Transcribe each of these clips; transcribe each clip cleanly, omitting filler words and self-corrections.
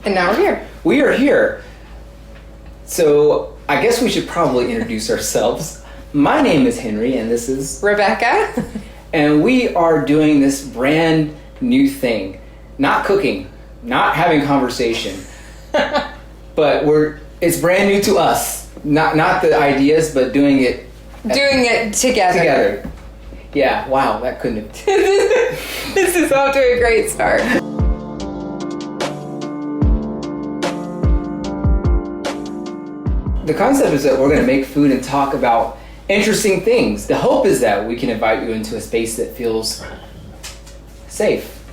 And now we're here. We are here. So I guess we should probably introduce ourselves. My name is Henry and this is Rebekah. And we are doing this brand new thing. Not cooking, not having conversation. But it's brand new to us. Not the ideas, but doing it together. Yeah, wow, that couldn't have. This is off to a great start. The concept is that we're going to make food and talk about interesting things. The hope is that we can invite you into a space that feels safe.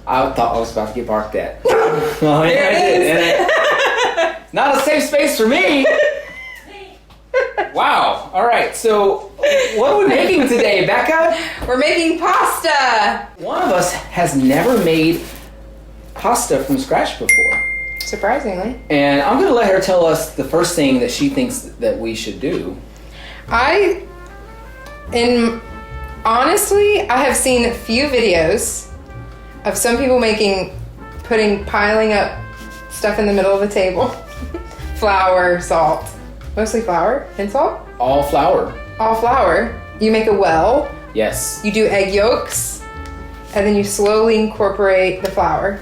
I thought I was about to get barked at. Well, I did. Not a safe space for me. Wow. All right. So, what are we making today, Becca? We're making pasta. One of us has never made pasta from scratch before. Surprisingly. And I'm going to let her tell us the first thing that she thinks that we should do. Honestly, I have seen a few videos of some people piling up stuff in the middle of the table. Flour, salt. Mostly flour and salt? All flour. All flour. You make a well. Yes. You do egg yolks. And then you slowly incorporate the flour.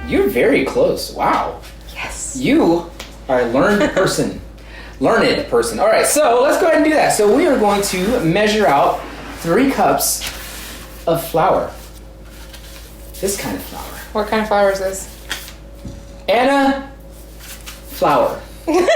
You're very close. Wow. Yes. You are a learned person. Learned person. All right, so let's go ahead and do that. So we are going to measure out 3 cups of flour. This kind of flour. What kind of flour is this? Anna flour. You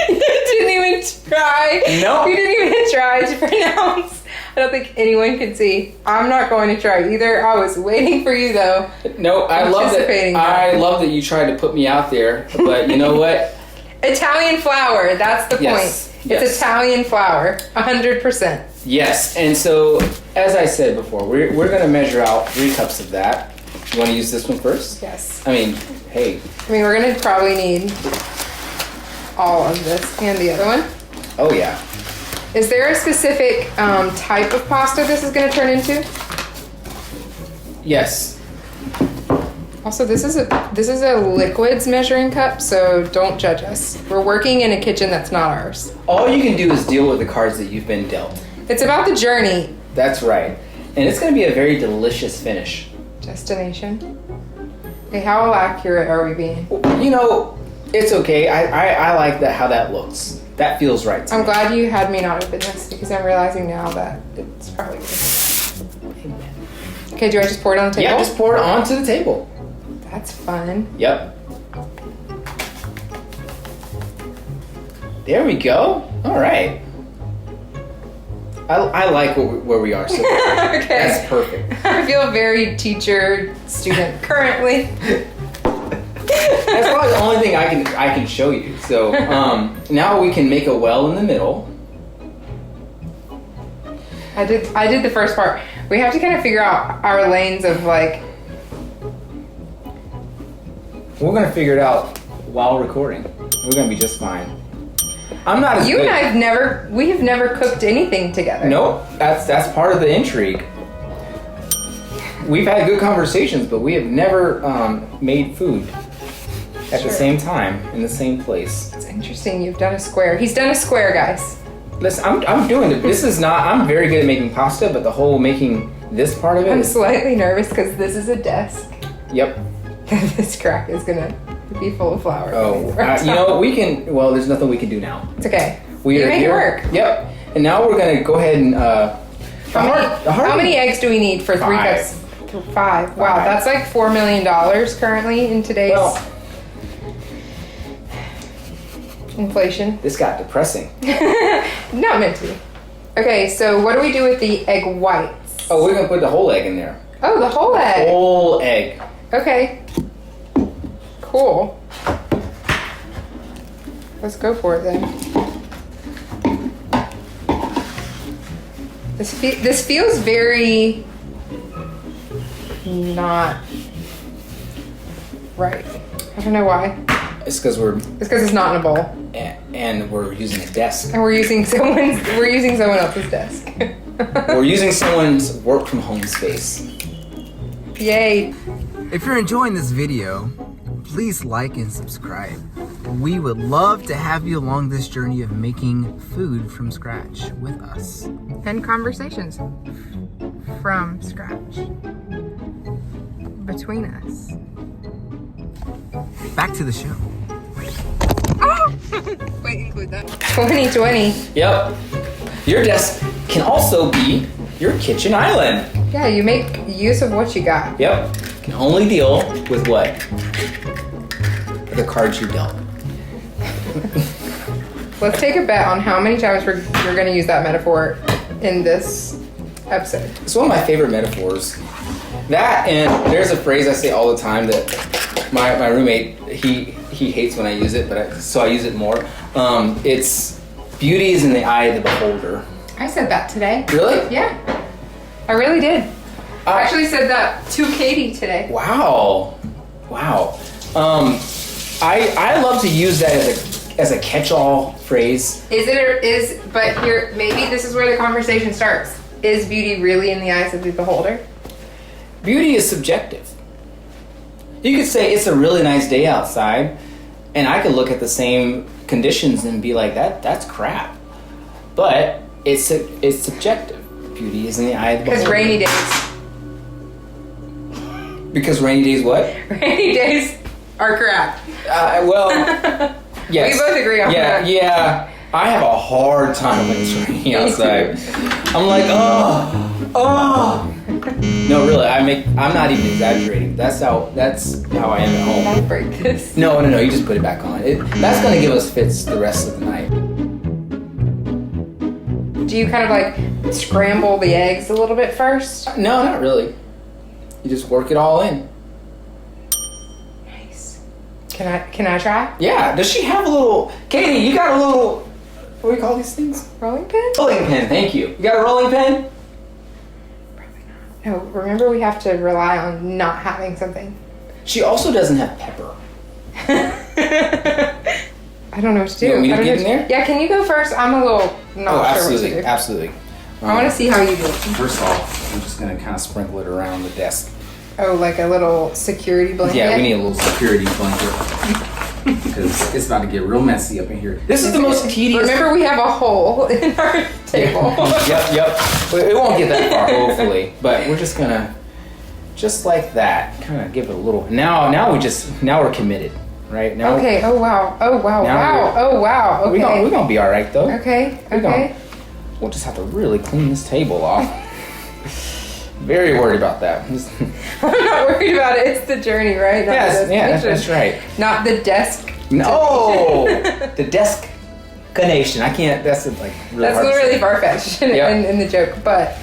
didn't even try. No. You didn't even try to pronounce. I don't think anyone could see. I'm not going to try either. I was waiting for you though. No, I love that you tried to put me out there, but you know what? Italian flour, that's the point. Yes. It's Italian flour, 100%. Yes, and so as I said before, we're going to measure out 3 cups of that. You want to use this one first? Yes. I mean, hey. We're going to probably need all of this and the other one. Oh yeah. Is there a specific type of pasta this is going to turn into? Yes. Also, this is a liquids measuring cup, so don't judge us. We're working in a kitchen that's not ours. All you can do is deal with the cards that you've been dealt. It's about the journey. That's right. And it's going to be a very delicious finish. Destination. Okay, how accurate are we being? You know, it's okay. I like how that looks. That feels right to me. I'm glad you had me not open this because I'm realizing now that it's probably good. Okay, do I just pour it on the table? Yeah, just pour it onto the table. That's fun. Yep. There we go. All right. I like where we are so far. Okay. That's perfect. I feel very teacher-student currently. That's probably the only thing I can show you. So now we can make a well in the middle. I did the first part. We have to kind of figure out our lanes of like. We're gonna figure it out while recording. We're gonna be just fine. I'm not as You good. and we have never cooked anything together. Nope, that's part of the intrigue. We've had good conversations, but we have never made food at the same time in the same place. It's interesting. You've done a square. He's done a square, guys. Listen, I'm doing it. This is not. I'm very good at making pasta, but the whole making this part of it. I'm slightly nervous because this is a desk. Yep. This crack is gonna be full of flour. Oh, you know, we can. Well, there's nothing we can do now. It's okay. We make it work. Yep. And now we're gonna go ahead and. How many eggs do we need for 3 cups? 5. Wow, that's like $4 million currently in today's inflation. This got depressing. Not meant to be. Okay, so what do we do with the egg whites? Oh, we're gonna put the whole egg in there. Oh, the whole egg. Whole egg. Okay. Cool. Let's go for it then. This feels very not right. I don't know why. It's because it's not in a bowl. And we're using a desk. And we're using someone else's desk. We're using someone's work from home space. Yay. If you're enjoying this video, please like and subscribe. We would love to have you along this journey of making food from scratch with us. And conversations from scratch between us. Back to the show. Wait, include that. 2020. Yep. Your desk can also be your kitchen island. Yeah, you make use of what you got. Yep. You can only deal with what? The cards you dealt. Let's take a bet on how many times we're going to use that metaphor in this episode. It's one of my favorite metaphors. That, and there's a phrase I say all the time that my roommate, he hates when I use it, so I use it more. It's beauty is in the eye of the beholder. I said that today. Really? Yeah. I really did. I actually said that to Katie today. Wow. I love to use that as a catch-all phrase. But here, maybe this is where the conversation starts. Is beauty really in the eyes of the beholder? Beauty is subjective. You could say it's a really nice day outside, and I could look at the same conditions and be like, that's crap. But it's subjective. Beauty is in the eye of the beholder. Because rainy days. Because rainy days what? Rainy days are crap. Well, yes. We both agree on that. Yeah. I have a hard time when it's raining outside. I'm like, oh. No, really, I'm not even exaggerating. That's how I am at home. Can I break this? No, you just put it back on. That's gonna give us fits the rest of the night. Do you kind of like scramble the eggs a little bit first? No, not really. You just work it all in. Nice. Can I try? Yeah. Does she have a little? Katie, you got a little? What do you call these things? Rolling pin? Rolling pin. Thank you. You got a rolling pin? Probably not. No. Remember, we have to rely on not having something. She also doesn't have pepper. I don't know what to do. You want me to get in there? Yeah. Can you go first? I'm a little not sure what to do. Absolutely. I want to see how you do it. First off, I'm just gonna kind of sprinkle it around the desk. Oh, like a little security blanket? Yeah, we need a little security blanket. Because it's about to get real messy up in here. This is the most tedious... Remember, we have a hole in our table. Yep. It won't get that far, hopefully. But we're just gonna, just like that, kind of give it a little... Now we're committed, right? Now. Okay, oh wow. Okay. We're gonna be all right, though. Okay. We'll just have to really clean this table off. Very worried about that. I'm not worried about it. It's the journey, right? That's right. Not the desk. No, the destination. I can't. That's like. That's literally far-fetched in the joke, but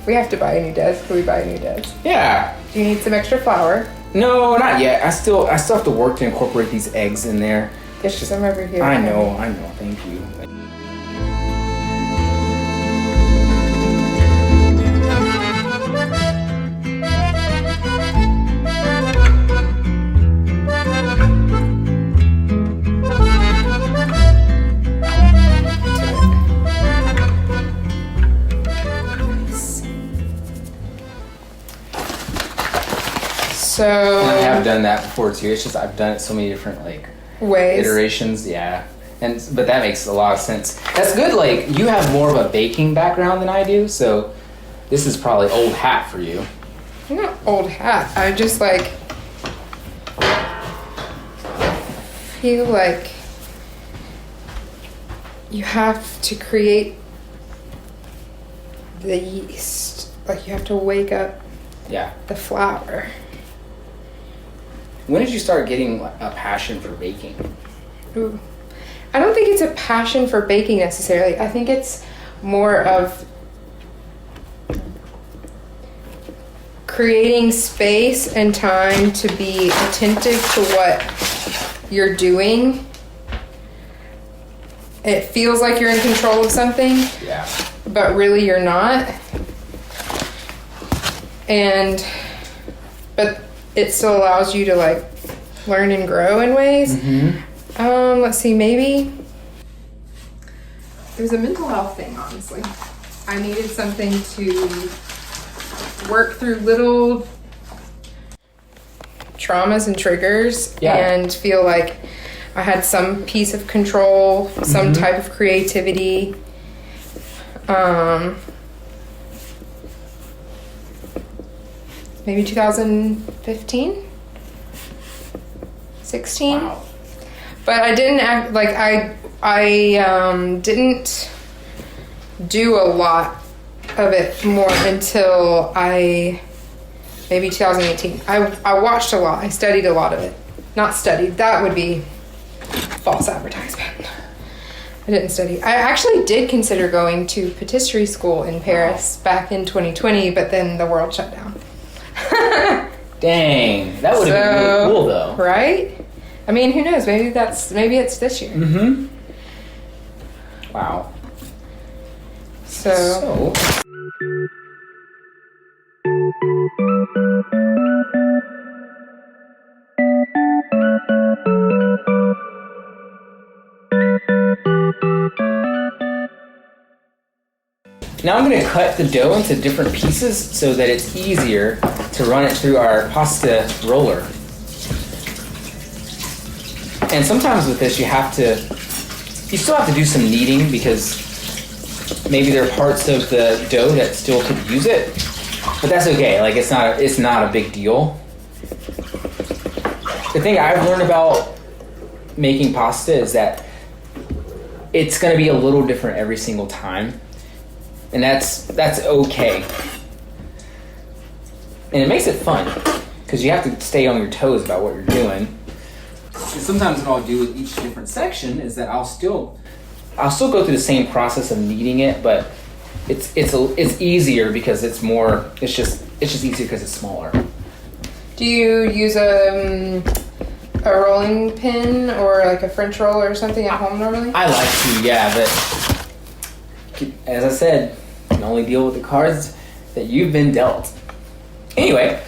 we have to buy a new desk. Can we buy a new desk? Yeah. Do you need some extra flour? No, not yet. I still have to work to incorporate these eggs in there. There's just some over here. I know. Thank you. So I have done that before too. It's just I've done it so many different ways, iterations. Yeah, but that makes a lot of sense. That's good. Like you have more of a baking background than I do, so this is probably old hat for you. Not old hat. I just feel like you have to create the yeast. Like you have to wake up the flour. When did you start getting a passion for baking? Ooh. I don't think it's a passion for baking necessarily. I think it's more of creating space and time to be attentive to what you're doing. It feels like you're in control of something, but really you're not. But it still allows you to learn and grow in ways. Mm-hmm. Let's see, maybe it was a mental health thing, honestly. I needed something to work through little traumas and triggers Yeah. and feel like I had some piece of control, some type of creativity. Maybe 2015, 16. Wow. But I didn't act like I didn't do a lot of it more until maybe 2018. I watched a lot. I studied a lot of it. Not studied. That would be false advertisement. I didn't study. I actually did consider going to patisserie school in Paris back in 2020, but then the world shut down. Dang, that would have been really cool though. Right? I mean, who knows? Maybe it's this year. Mm-hmm. Wow. So now I'm going to cut the dough into different pieces so that it's easier to run it through our pasta roller. And sometimes with this you still have to do some kneading because maybe there are parts of the dough that still could use it, but that's okay. Like it's not a big deal. The thing I've learned about making pasta is that it's going to be a little different every single time. And that's okay. And it makes it fun because you have to stay on your toes about what you're doing. And sometimes what I'll do with each different section is that I'll still go through the same process of kneading it, but it's easier because it's just easier because it's smaller. do you use a rolling pin or like a French roll or something at home normally? I like to, yeah, but as I said, you can only deal with the cards that you've been dealt. Anyway.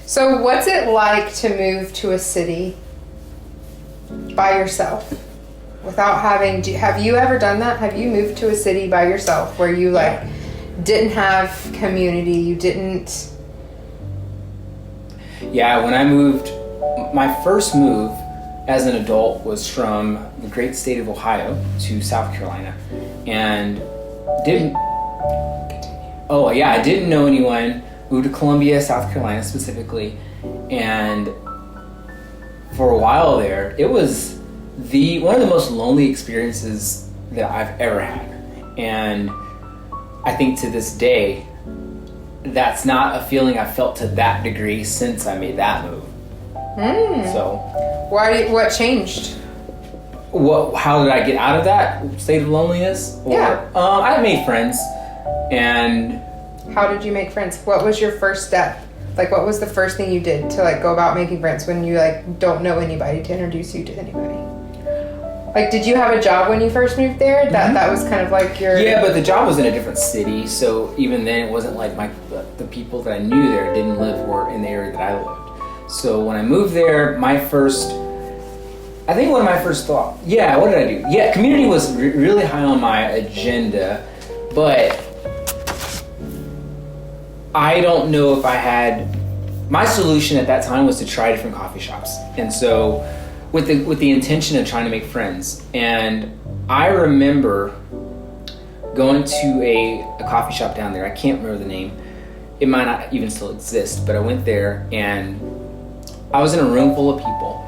So what's it like to move to a city by yourself without have you ever done that? Have you moved to a city by yourself where you didn't have community, you didn't? Yeah, when I moved, my first move as an adult was from the great state of Ohio to South Carolina, and I didn't know anyone. Moved to Columbia, South Carolina specifically, and for a while there, it was one of the most lonely experiences that I've ever had, and I think to this day, that's not a feeling I've felt to that degree since I made that move. So, what changed? How did I get out of that state of loneliness? I made friends, and how did you make friends? What was your first step? Like, what was the first thing you did to go about making friends when you don't know anybody to introduce you to anybody? Like, did you have a job when you first moved there? That was kind of like your... Yeah, but the job was in a different city, so even then it wasn't like the people that I knew there didn't live in the area that I lived. So when I moved there, one of my first thoughts... Yeah, what did I do? Yeah, community was really high on my agenda, but I don't know if I had... My solution at that time was to try different coffee shops. And so with the intention of trying to make friends. And I remember going to a coffee shop down there. I can't remember the name. It might not even still exist, but I went there and I was in a room full of people.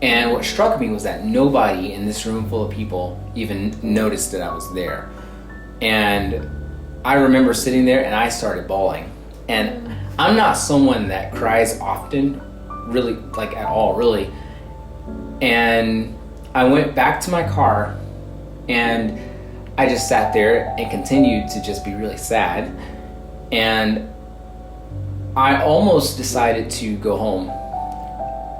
And what struck me was that nobody in this room full of people even noticed that I was there. And I remember sitting there and I started bawling. And I'm not someone that cries often, really, at all, really. And I went back to my car and I just sat there and continued to just be really sad. And I almost decided to go home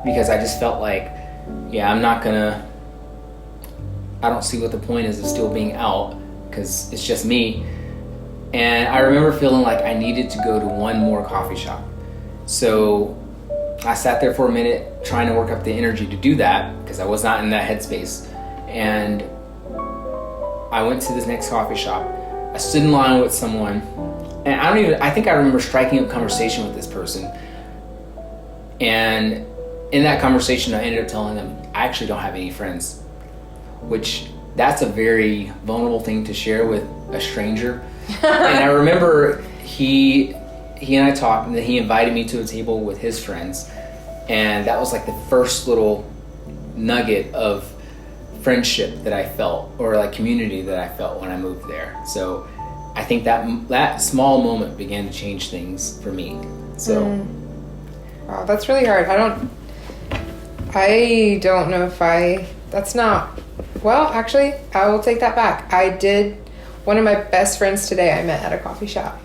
because I just felt like, I don't see what the point is of still being out because it's just me. And I remember feeling like I needed to go to one more coffee shop. So I sat there for a minute trying to work up the energy to do that because I was not in that headspace. And I went to this next coffee shop. I stood in line with someone, and I think I remember striking up conversation with this person. And in that conversation, I ended up telling them, I actually don't have any friends, which that's a very vulnerable thing to share with a stranger. And I remember he and I talked, and then he invited me to a table with his friends. And that was like the first little nugget of friendship that I felt, or like community that I felt when I moved there. So I think that small moment began to change things for me. So wow, that's really hard. I don't know if that's not, well, actually, I will take that back. One of my best friends today I met at a coffee shop.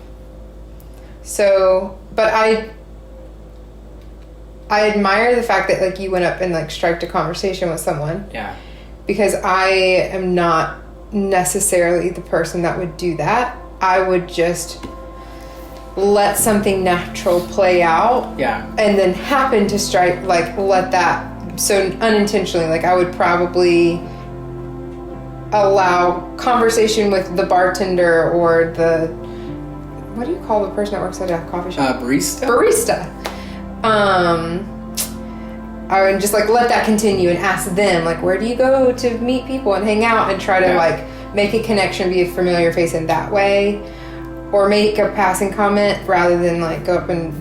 So, but I admire the fact that like you went up and like striked a conversation with someone. Yeah. Because I am not necessarily the person that would do that. I would just let something natural play out. Yeah. And then happen to strike, like let that, so unintentionally, like I would probably allow conversation with the bartender or what do you call the person that works at a coffee shop? Barista. I would just like let that continue and ask them like, where do you go to meet people and hang out, and try to like make a connection, be a familiar face in that way, or make a passing comment rather than like go up and.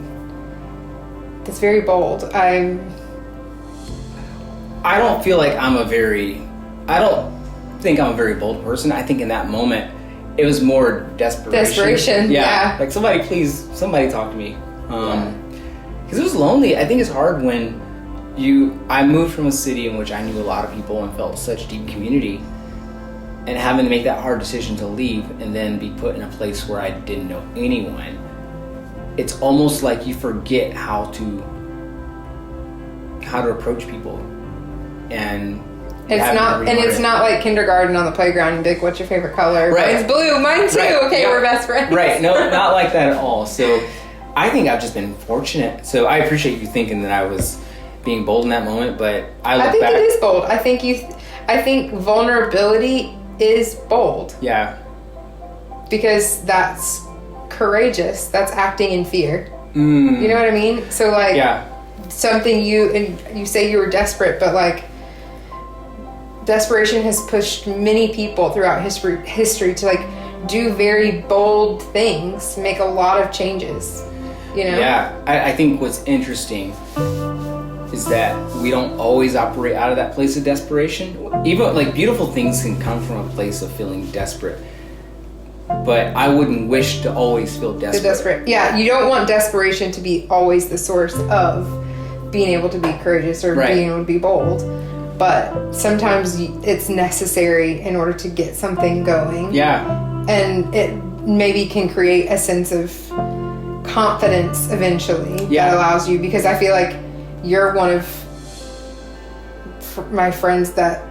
It's very bold. I don't think I'm a very bold person. I think in that moment it was more desperation. Yeah. Like somebody talk to me. Because it was lonely. I think it's hard when I moved from a city in which I knew a lot of people and felt such deep community, and having to make that hard decision to leave and then be put in a place where I didn't know anyone. It's almost like you forget how to approach people, and it's not like kindergarten on the playground and be like, what's your favorite color? Right. Mine's blue. Mine too. Right. Okay, Yeah. We're best friends. Right. No, not like that at all. So I think I've just been fortunate. So I appreciate you thinking that I was being bold in that moment, but I think it is bold. I think vulnerability is bold. Yeah. Because that's courageous. That's acting in fear. Mm. You know what I mean? So like something you say you were desperate, but like desperation has pushed many people throughout history to like do very bold things, make a lot of changes. You know? Yeah. I think what's interesting is that we don't always operate out of that place of desperation. Even like beautiful things can come from a place of feeling desperate. But I wouldn't wish to always feel desperate. Yeah, you don't want desperation to be always the source of being able to be courageous or being able to be bold. But sometimes it's necessary in order to get something going. Yeah. And it maybe can create a sense of confidence eventually that allows you, because I feel like you're one of my friends that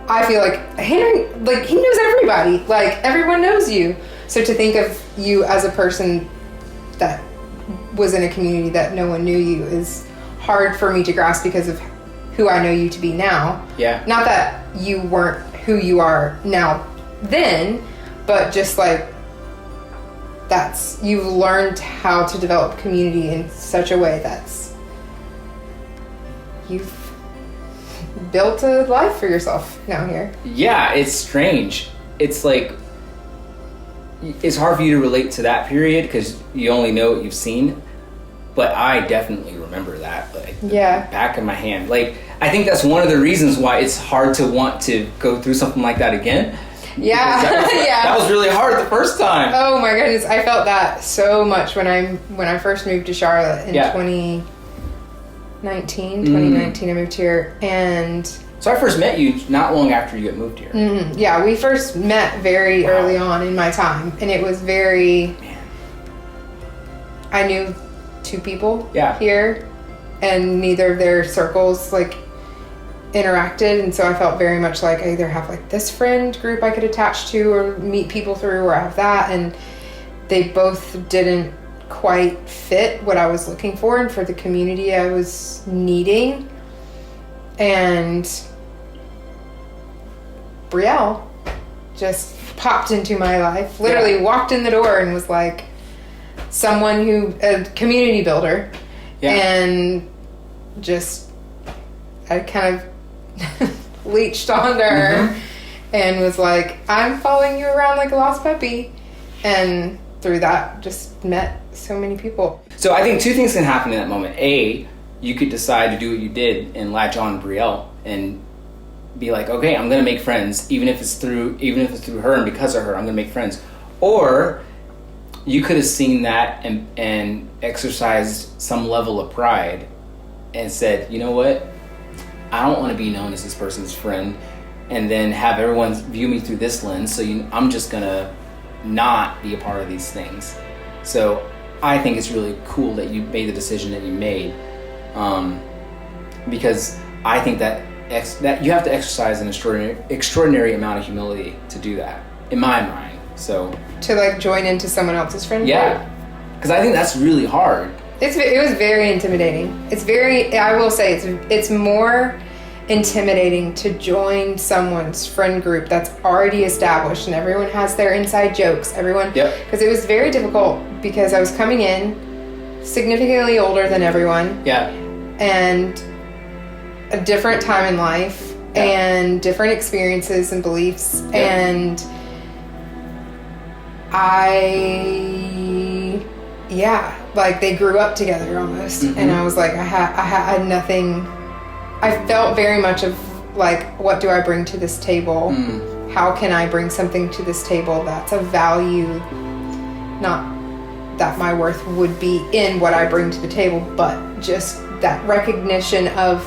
I feel like Henry, like he knows everybody, like everyone knows you. So to think of you as a person that was in a community that no one knew you is hard for me to grasp because of who I know you to be now. Yeah. Not that you weren't who you are now then, but just like you've learned how to develop community in such a way you've built a life for yourself now here. Yeah, it's strange. It's like, it's hard for you to relate to that period because you only know what you've seen. But I definitely remember that, like, back of my hand. Like, I think that's one of the reasons why it's hard to want to go through something like that again. Yeah, that was really hard the first time. Oh my goodness, I felt that so much when I first moved to Charlotte in 2019, I moved here, and so I first met you not long after you had moved here. Mm-hmm. Yeah, we first met very early on in my time, and it was very. I knew 2 people here, and neither of their circles like interacted, and so I felt very much like I either have like this friend group I could attach to or meet people through, or I have that, and they both didn't quite fit what I was looking for and for the community I was needing. And Brielle just popped into my life, literally walked in the door and was like someone a community builder. And I kind of leached onto her and was like, I'm following you around like a lost puppy. And through that, just met so many people. So I think two things can happen in that moment. A, you could decide to do what you did and latch on to Brielle and be like, okay, I'm gonna make friends, even if it's through her and because of her, I'm gonna make friends. Or you could have seen that and exercised some level of pride and said, you know what, I don't want to be known as this person's friend, and then have everyone view me through this lens. So I'm just gonna not be a part of these things. So I think it's really cool that you made the decision that you made, because I think that you have to exercise an extraordinary amount of humility to do that, in my mind. So to like join into someone else's friend group? Yeah, because I think that's really hard. It was very intimidating. I will say it's more intimidating to join someone's friend group that's already established and everyone has their inside jokes. Because it was very difficult because I was coming in significantly older than everyone. Yeah. And a different time in life and different experiences and beliefs. And like they grew up together almost. And I was like, I had nothing. I felt very much of like, what do I bring to this table? How can I bring something to this table that's of value? Not that my worth would be in what I bring to the table, but just that recognition of,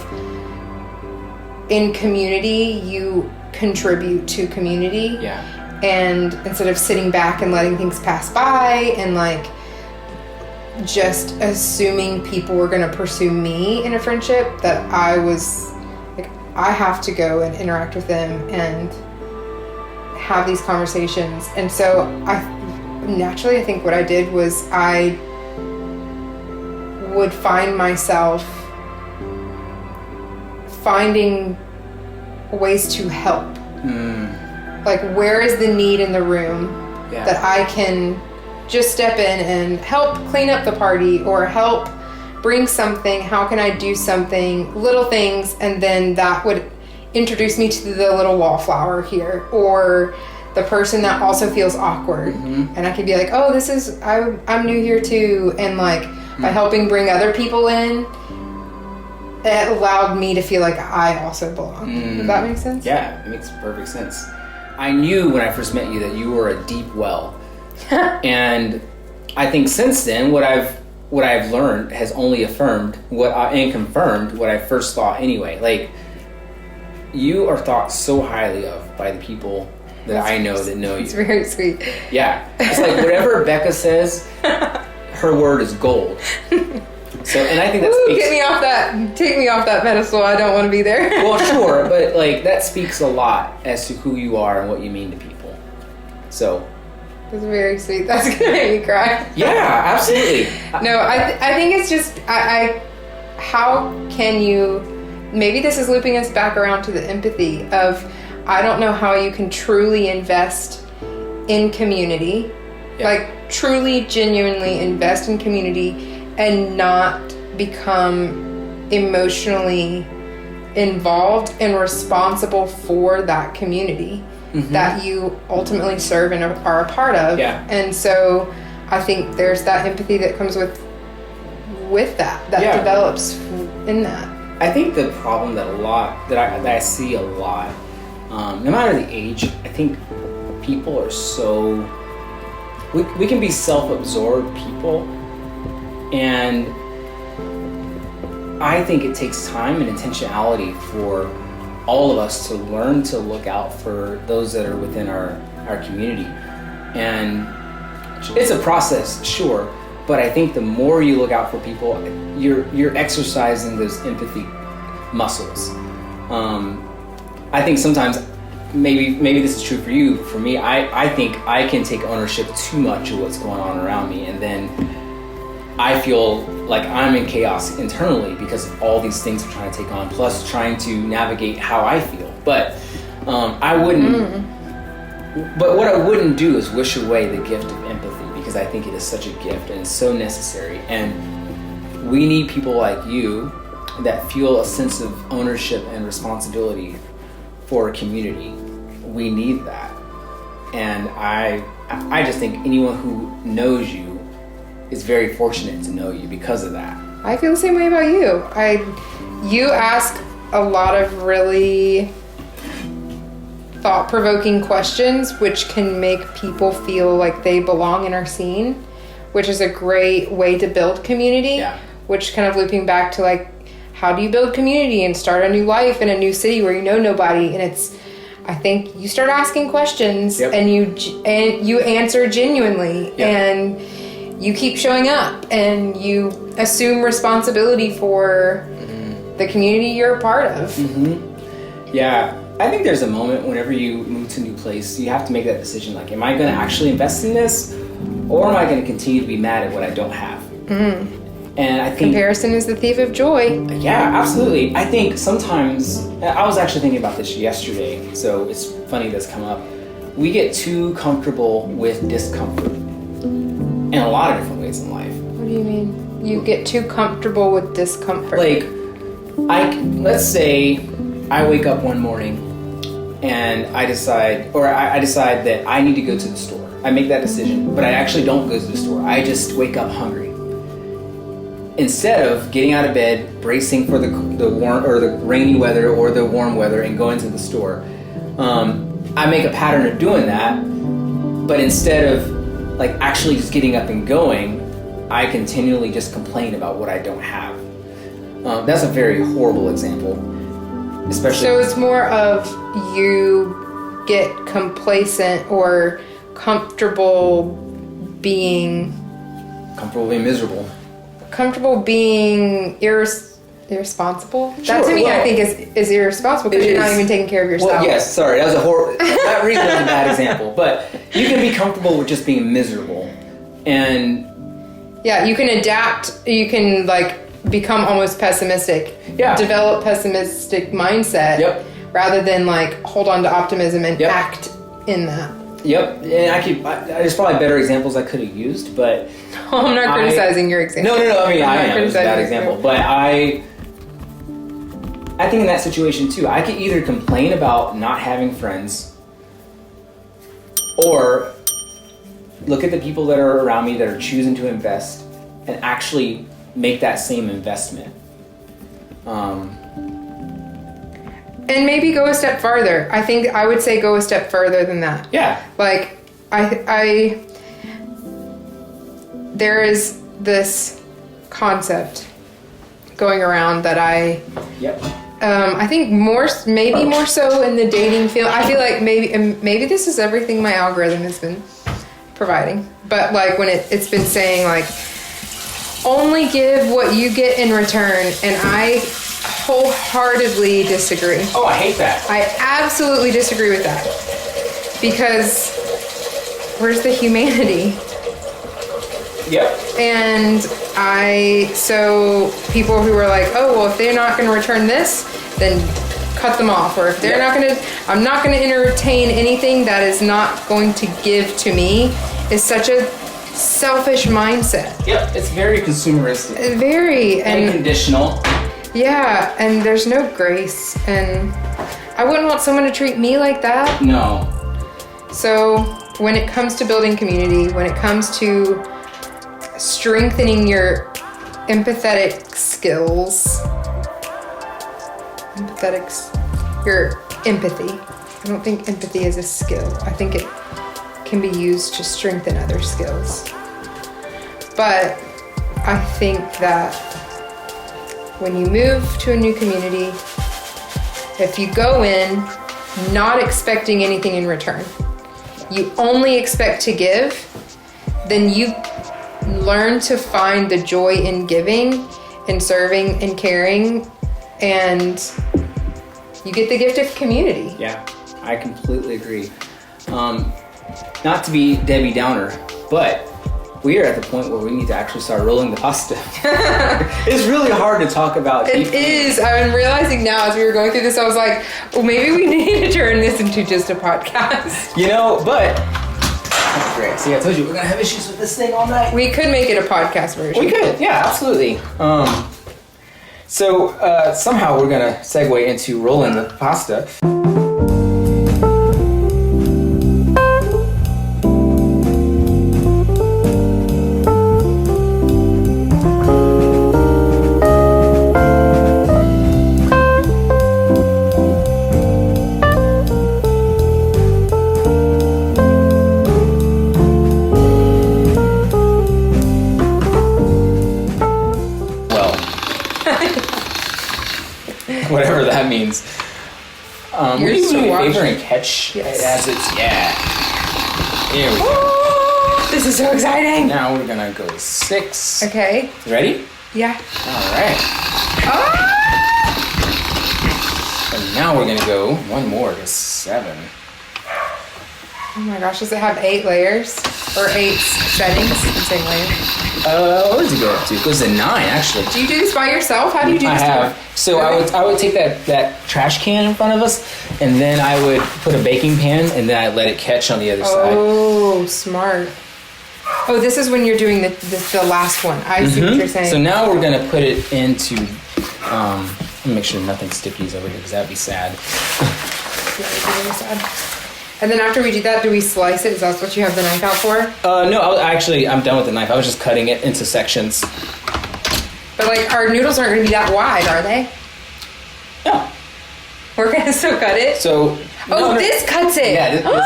in community, you contribute to community. Yeah. And instead of sitting back and letting things pass by and like just assuming people were going to pursue me in a friendship, that I was like, I have to go and interact with them and have these conversations. And so I think what I did was I would find myself finding ways to help. Like, where is the need in the room that I can just step in and help clean up the party or help bring something? How can I do something? Little things, and then that would introduce me to the little wallflower here, or the person that also feels awkward. And I could be like, oh, I'm new here too. And like, by helping bring other people in, it allowed me to feel like I also belong. Does that make sense? Yeah, it makes perfect sense. I knew when I first met you that you were a deep well. And I think since then, what I've learned has only affirmed and confirmed what I first thought anyway. Like, you are thought so highly of by the people that I know that know you. It's very sweet. Yeah. It's like whatever Becca says, her word is gold. So, and I think that speaks... Take me off that pedestal. I don't want to be there. Well, sure, but like that speaks a lot as to who you are and what you mean to people. So... It's very sweet. That's gonna make me cry. Yeah, absolutely. No, I think it's just how can you? Maybe this is looping us back around to the empathy of, I don't know how you can truly invest in community, like truly, genuinely invest in community and not become emotionally involved and responsible for that community. That you ultimately serve and are a part of. Yeah. And so I think there's that empathy that comes with that develops in that. I think the problem that I see a lot, no matter the age, I think people are so, we can be self-absorbed people, and I think it takes time and intentionality for all of us to learn to look out for those that are within our community. And it's a process, sure, but I think the more you look out for people, you're exercising those empathy muscles. I think sometimes, maybe this is true for you, for me, I think I can take ownership too much of what's going on around me, and then I feel like I'm in chaos internally because of all these things I'm trying to take on, plus trying to navigate how I feel. But I wouldn't. But what I wouldn't do is wish away the gift of empathy, because I think it is such a gift and it's so necessary. And we need people like you that feel a sense of ownership and responsibility for a community. We need that. And I just think anyone who knows you is very fortunate to know you because of that. I feel the same way about you. You ask a lot of really thought-provoking questions, which can make people feel like they belong in our scene, which is a great way to build community. Yeah. Which kind of looping back to like, how do you build community and start a new life in a new city where you know nobody? And I think you start asking questions. Yep. and you answer genuinely. Yep. And you keep showing up and you assume responsibility for the community you're a part of. Mm-hmm. Yeah. I think there's a moment whenever you move to a new place, you have to make that decision. Like, am I going to actually invest in this? Or am I going to continue to be mad at what I don't have? Mm-hmm. And I think comparison is the thief of joy. Yeah, absolutely. I think sometimes, I was actually thinking about this yesterday, so it's funny this come up. We get too comfortable with discomfort in a lot of different ways in life. What do you mean? You get too comfortable with discomfort? Like, let's say I wake up one morning and I decide that I need to go to the store. I make that decision, but I actually don't go to the store. I just wake up hungry. Instead of getting out of bed, bracing for the warm or the rainy weather or the warm weather and going to the store, I make a pattern of doing that. But instead of like actually just getting up and going, I continually just complain about what I don't have. That's a very horrible example, especially. So it's more of you get complacent or comfortable being miserable. Comfortable being irresponsible? Sure, that to me, I think is irresponsible because you're not even taking care of yourself. Well, yes, sorry, that was a horrible. That reason was a bad example, but you can be comfortable with just being miserable, and yeah, you can adapt. You can like become almost pessimistic. Yeah, develop pessimistic mindset. Yep. Rather than like hold on to optimism and yep. act in that. Yep, and there's probably better examples I could have used, but I'm not criticizing your example. No. I mean, I am. It's a bad example, but I think in that situation too, I could either complain about not having friends, or look at the people that are around me that are choosing to invest and actually make that same investment. And maybe go a step farther. I think I would say go a step further than that. Yeah. Like, there is this concept going around that I think maybe more so in the dating field. I feel like maybe this is everything my algorithm has been providing. But like when it's been saying like, only give what you get in return, and I wholeheartedly disagree. Oh, I hate that. I absolutely disagree with that. Because where's the humanity? Yep. And so people who are like, oh, well, if they're not going to return this, then cut them off. Or if they're not going to, I'm not going to entertain anything that is not going to give to me, is such a selfish mindset. Yep, it's very consumeristic. Very. And conditional. Yeah, and there's no grace, and I wouldn't want someone to treat me like that. No. So when it comes to building community, when it comes to strengthening your empathetic skills, your empathy. I don't think empathy is a skill. I think it can be used to strengthen other skills. But I think that when you move to a new community, if you go in not expecting anything in return, you only expect to give, then you learn to find the joy in giving and serving and caring, and you get the gift of community. Yeah, I completely agree. Not to be Debbie Downer, but we are at the point where we need to actually start rolling the pasta. It's really hard to talk about. It is. I'm realizing now as we were going through this, I was like, well, maybe we need to turn this into just a podcast. You know, but great. See, I told you we're gonna have issues with this thing all night. We could make it a podcast version. We could, yeah, absolutely. So somehow we're gonna segue into rolling the pasta. Whatever that means. Will you do me a favor and catch it as it's, Here we go. This is so exciting. Now we're gonna go to 6. Okay. You ready? Yeah. All right. Oh! And now we're gonna go one more to 7. Oh my gosh, does it have 8 layers? Or 8 settings? I'm saying layers. What does it go up to? It goes to 9, actually. Do you do this by yourself? How do you do this? I have. So Really? I would take that trash can in front of us, and then I would put a baking pan, and then I let it catch on the other side. Oh, smart. Oh, this is when you're doing the last one. I see what you're saying. So now we're gonna put it into. Let me make sure nothing stickies over here, because that'd be sad. Yeah, it'd be really sad. And then after we do that, do we slice it? Is that what you have the knife out for? No, I'm done with the knife. I was just cutting it into sections. But like, our noodles aren't going to be that wide, are they? No. We're going to still cut it? So. This cuts it. Yeah, this cuts it.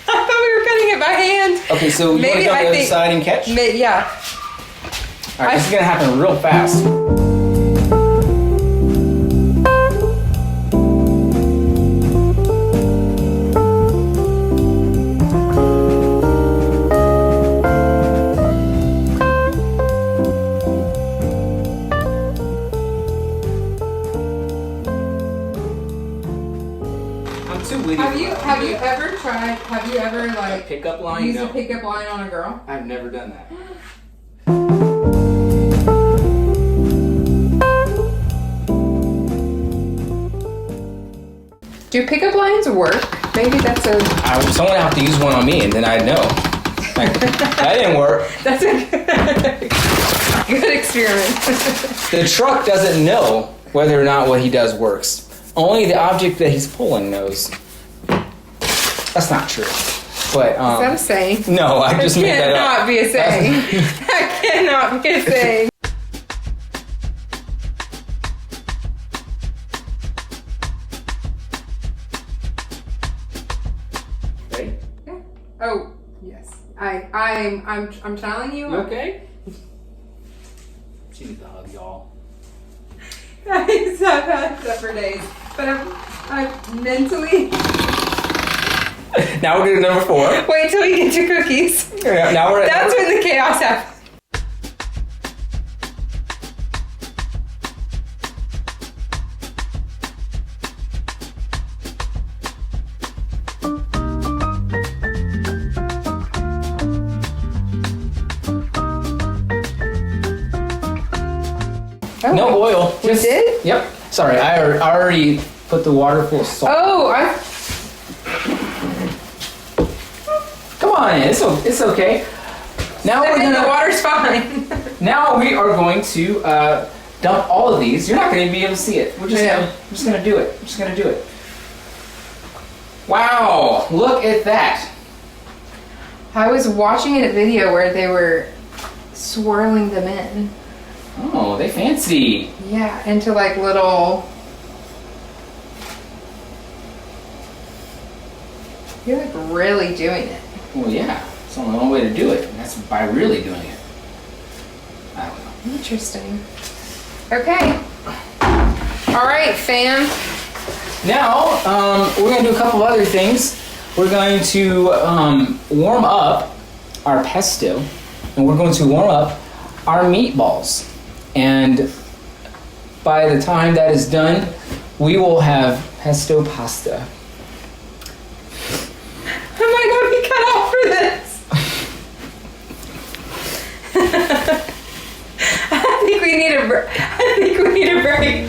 I thought we were cutting it by hand. Okay, so you want to go on the other side and catch? Yeah. All right, this is going to happen real fast. Have you ever like pickup line? Use a pickup line on a girl? I've never done that. Do pickup lines work? Maybe that's someone would have to use one on me, and then I'd know. That didn't work. That's a good experiment. The truck doesn't know whether or not what he does works. Only the object that he's pulling knows. That's not true. But is that a saying? No, I just made that up. That cannot be a saying. That cannot be a saying. Ready? Yeah. Oh, yes. I'm telling you. You okay? She needs a hug, y'all. I've had that for days, but I'm mentally. Now we're doing number 4. Wait till we get to cookies. Yeah, now we're at That's when the chaos happens. Oh, no oil. We did? Yep. Sorry, I already put the water full of salt. Oh, Come on in. It's okay. Now we're gonna. The water's fine. Now we are going to dump all of these. You're not going to be able to see it. We're just gonna do it. We're just gonna do it. Wow! Look at that. I was watching a video where they were swirling them in. Oh, they fancy. Yeah, into like little. You're like really doing it. Well, yeah. It's only one way to do it, and that's by really doing it. I don't know. Interesting. Okay. All right, fam. Now, we're going to do a couple other things. We're going to warm up our pesto, and we're going to warm up our meatballs. And by the time that is done, we will have pesto pasta. Am I going to be cut off for this? I think we need a break.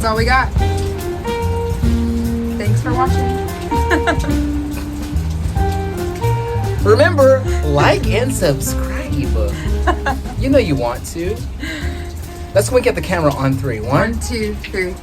all we got. Thanks for watching. Remember, like and subscribe. You know you want to. Let's wink at the camera on 3. 1, 2, 3.